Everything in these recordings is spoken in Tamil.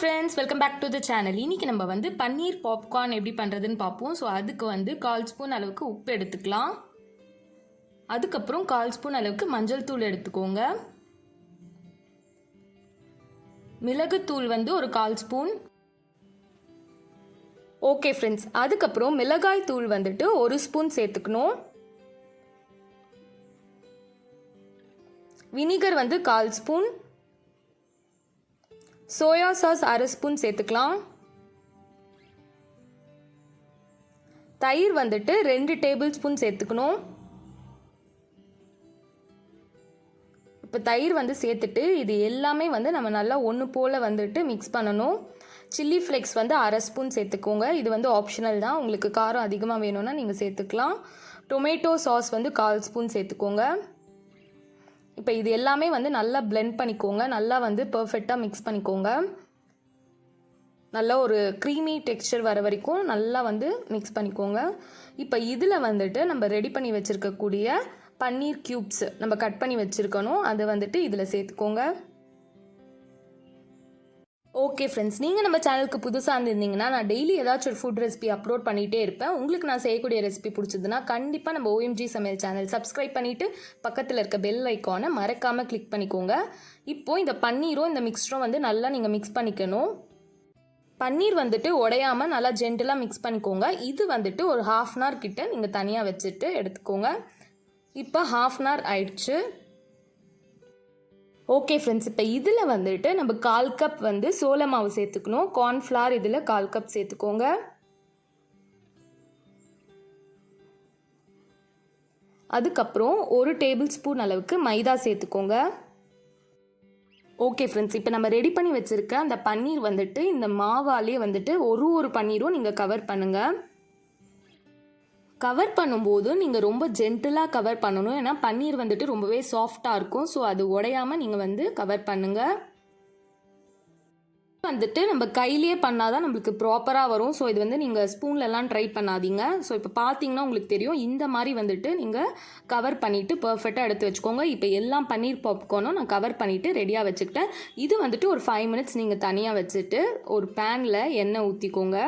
Friends, welcome back to the channel. இன்றைக்கி நம்ம வந்து பன்னீர் பாப்கார்ன் எப்படி பண்ணுறதுன்னு பார்ப்போம். ஸோ அதுக்கு வந்து 1/4 ஸ்பூன் அளவுக்கு உப்பு எடுத்துக்கலாம். அதுக்கப்புறம் 1/4 ஸ்பூன் அளவுக்கு மஞ்சள் தூள் எடுத்துக்கோங்க. மிளகுத்தூள் வந்து ஒரு 1/4 ஸ்பூன். ஓகே ஃப்ரெண்ட்ஸ், அதுக்கப்புறம் மிளகாய் தூள் வந்துட்டு 1 ஸ்பூன் சேர்த்துக்கணும். வினிகர் வந்து 1/4 ஸ்பூன். சோயா சாஸ் 1/2 ஸ்பூன் சேர்த்துக்கலாம். தயிர் வந்துட்டு 2 டேபிள் ஸ்பூன் சேர்த்துக்கணும். இப்போ தயிர் வந்து சேர்த்துட்டு இது எல்லாமே வந்து நம்ம நல்லா ஒன்று போல் வந்துட்டு மிக்ஸ் பண்ணணும். சில்லி ஃப்ளேக்ஸ் வந்து 1/2 ஸ்பூன் சேர்த்துக்கோங்க. இது வந்து ஆப்ஷனல் தான், உங்களுக்கு காரம் அதிகமாக வேணும்னா நீங்கள் சேர்த்துக்கலாம். டொமேட்டோ சாஸ் வந்து 1/4 ஸ்பூன் சேர்த்துக்கோங்க. இப்போ இது எல்லாமே வந்து நல்லா பிளெண்ட் பண்ணிக்கோங்க. நல்லா வந்து பர்ஃபெக்டாக மிக்ஸ் பண்ணிக்கோங்க. நல்லா ஒரு க்ரீமி டெக்ஸ்சர் வர வரைக்கும் நல்லா வந்து மிக்ஸ் பண்ணிக்கோங்க. இப்போ இதில் வந்துட்டு நம்ம ரெடி பண்ணி வச்சுருக்கக்கூடிய பன்னீர் க்யூப்ஸ் நம்ம கட் பண்ணி வச்சுருக்கணும், அதை வந்துட்டு இதில் சேர்த்துக்கோங்க. ஓகே ஃப்ரெண்ட்ஸ், நீங்கள் நம்ம சேனலுக்கு புதுசாக இருந்திருந்தீங்கன்னா நான் டெய்லி ஏதாச்சும் ஒரு ஃபுட் ரெசிபி அப்லோட் பண்ணிகிட்டே இருப்பேன். உங்களுக்கு நான் செய்யக்கூடிய ரெசிபி பிடிச்சதுன்னா கண்டிப்பாக நம்ம OMG சமையல் சேனல் சப்ஸ்கிரைப் பண்ணிவிட்டு பக்கத்தில் இருக்க பெல் ஐக்கானை மறக்காமல் கிளிக் பண்ணிக்கோங்க. இப்போது இந்த பன்னீரும் இந்த மிக்ஸ்டரும் வந்து நல்லா நீங்கள் மிக்ஸ் பண்ணிக்கணும். பன்னீர் வந்துட்டு உடையாமல் நல்லா ஜென்டலாக மிக்ஸ் பண்ணிக்கோங்க. இது வந்துட்டு ஒரு 1/2 hour கிட்ட நீங்கள் தனியாக வச்சுட்டு எடுத்துக்கோங்க. இப்போ 1/2 hour ஆயிடுச்சு. ஓகே ஃப்ரெண்ட்ஸ், இப்போ இதில் வந்துட்டு நம்ம 1/4 கப் வந்து சோள மாவு சேர்த்துக்கணும். கார்ன்ஃப்ளவர் இதில் 1/4 கப் சேர்த்துக்கோங்க. அதுக்கப்புறம் 1 டேபிள் ஸ்பூன் அளவுக்கு மைதா சேர்த்துக்கோங்க. ஓகே ஃப்ரெண்ட்ஸ், இப்போ நம்ம ரெடி பண்ணி வச்சுருக்க அந்த பன்னீர் வந்துட்டு இந்த மாவாலே வந்துட்டு ஒரு பன்னீரும் நீங்கள் கவர் பண்ணுங்கள். கவர் பண்ணும்போது நீங்கள் ரொம்ப ஜென்டிலாக கவர் பண்ணணும். ஏன்னா பன்னீர் வந்துட்டு ரொம்பவே சாஃப்டாக இருக்கும். ஸோ அது உடையாமல் நீங்கள் வந்து கவர் பண்ணுங்கள். வந்துட்டு நம்ம கையிலே பண்ணால் தான் நம்மளுக்கு ப்ராப்பராக வரும். ஸோ இது வந்து நீங்கள் ஸ்பூன்லலாம் ட்ரை பண்ணாதீங்க. ஸோ இப்போ பார்த்தீங்கன்னா உங்களுக்கு தெரியும், இந்த மாதிரி வந்துட்டு நீங்கள் கவர் பண்ணிவிட்டு பர்ஃபெக்டாக எடுத்து வச்சுக்கோங்க. இப்போ எல்லாம் பன்னீர் பாப்கார்னும் நான் கவர் பண்ணிவிட்டு ரெடியாக வச்சுக்கிட்டேன். இது வந்துட்டு ஒரு 5 minutes நீங்கள் தனியாக வச்சுட்டு ஒரு பேனில் எண்ணெய் ஊற்றிக்கோங்க.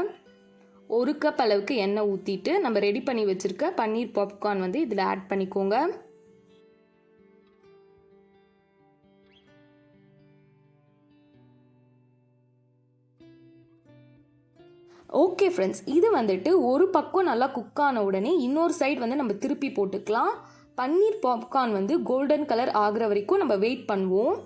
1 கப் அளவுக்கு எண்ணெய் ஊற்றிட்டு நம்ம ரெடி பண்ணி வச்சுருக்க பன்னீர் பாப்கார்ன் வந்து இதில் ஆட் பண்ணிக்கோங்க. ஓகே ஃப்ரெண்ட்ஸ், இது வந்துட்டு ஒரு பக்கம் நல்லா குக் ஆன உடனே இன்னொரு சைடு வந்து நம்ம திருப்பி போட்டுக்கலாம். பன்னீர் பாப்கார்ன் வந்து கோல்டன் கலர் ஆகிற வரைக்கும் நம்ம வெயிட் பண்ணுவோம்.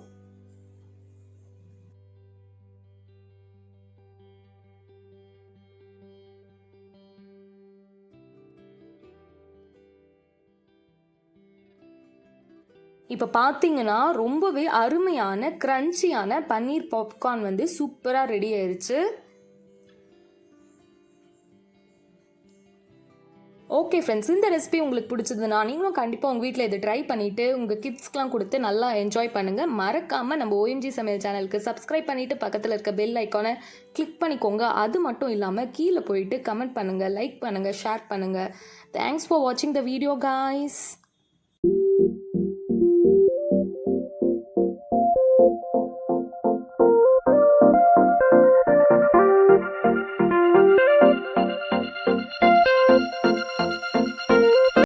இப்போ பார்த்தீங்கன்னா ரொம்பவே அருமையான க்ரன்ச்சியான பன்னீர் பாப்கார்ன் வந்து சூப்பராக ரெடி ஆயிடுச்சு. ஓகே ஃப்ரெண்ட்ஸ், இந்த ரெசிபி உங்களுக்கு பிடிச்சதுன்னா நீங்களும் கண்டிப்பாக உங்கள் வீட்டில் இதை ட்ரை பண்ணிவிட்டு உங்கள் கிட்ஸ்க்கெலாம் கொடுத்து நல்லா என்ஜாய் பண்ணுங்கள். மறக்காமல் நம்ம OMG சமையல் சேனலுக்கு சப்ஸ்கிரைப் பண்ணிவிட்டு பக்கத்தில் இருக்க பெல் ஐக்கானை கிளிக் பண்ணிக்கோங்க. அது மட்டும் இல்லாமல் கீழே போயிட்டு கமெண்ட் பண்ணுங்கள், லைக் பண்ணுங்கள், ஷேர் பண்ணுங்கள். தேங்க்ஸ் ஃபார் வாட்சிங் த வீடியோ காய்ஸ்.